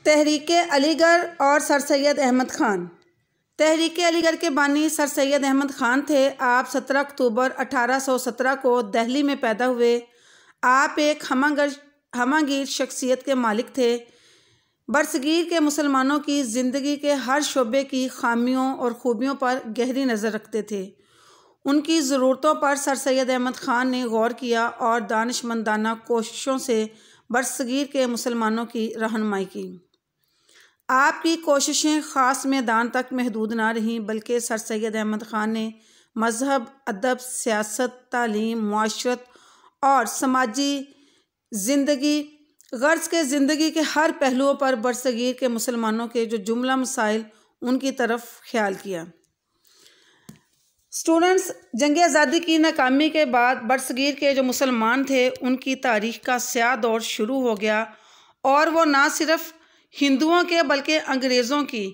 तहरीक अलीगढ़ और सर सैयद अहमद ख़ान। तहरीक अलीगढ़ के बानी सर सैयद अहमद ख़ान थे। आप 17 अक्टूबर 1817 को दिल्ली में पैदा हुए। आप एक हमागीर शख्सियत के मालिक थे। बरसगीर के मुसलमानों की ज़िंदगी के हर शोबे की खामियों और ख़ूबियों पर गहरी नज़र रखते थे। उनकी ज़रूरतों पर सर सैयद अहमद ख़ान ने गौर किया और दानिशमंदाना कोशिशों से बरसगीर के मुसलमानों की रहनुमाई की। आपकी कोशिशें ख़ास मैदान तक महदूद ना रहीं, बल्कि सर सैयद अहमद ख़ान ने मज़हब, अदब, सियासत, तालीम, मुआशरत और समाजी ज़िंदगी गर्ज़ के ज़िंदगी के हर पहलुओं पर बरसगीर के मुसलमानों के जो जुमला मसाइल उनकी तरफ ख्याल किया। स्टूडेंट्स, जंग आज़ादी की नाकामी के बाद बरसगीर के जो मुसलमान थे उनकी तारीख़ का स्याह दौर शुरू हो गया और वो ना सिर्फ़ हिंदुओं के बल्कि अंग्रेज़ों की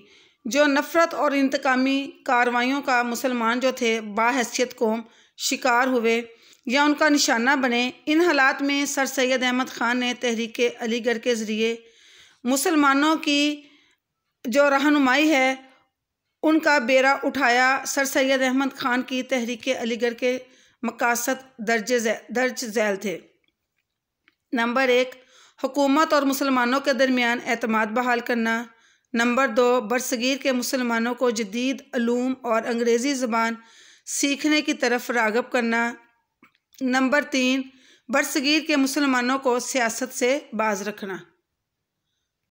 जो नफ़रत और इंतकामी कार्रवाइयों का मुसलमान जो थे बाहैसियत कौम शिकार हुए या उनका निशाना बने। इन हालात में सर सैयद अहमद ख़ान ने तहरीक अलीगढ़ के ज़रिए मुसलमानों की जो रहनुमाई है उनका बेड़ा उठाया। सर सैयद अहमद ख़ान की तहरीक अलीगढ़ के मकासद दर्ज झैल थे। नंबर 1, हुकूमत और मुसलमानों के दरमियान एतमाद बहाल करना। नंबर 2, बरसगीर के मुसलमानों को जदीद उलूम और अंग्रेज़ी ज़बान सीखने की तरफ राग़िब करना। नंबर 3, बरसगीर के मुसलमानों को सियासत से बाज रखना।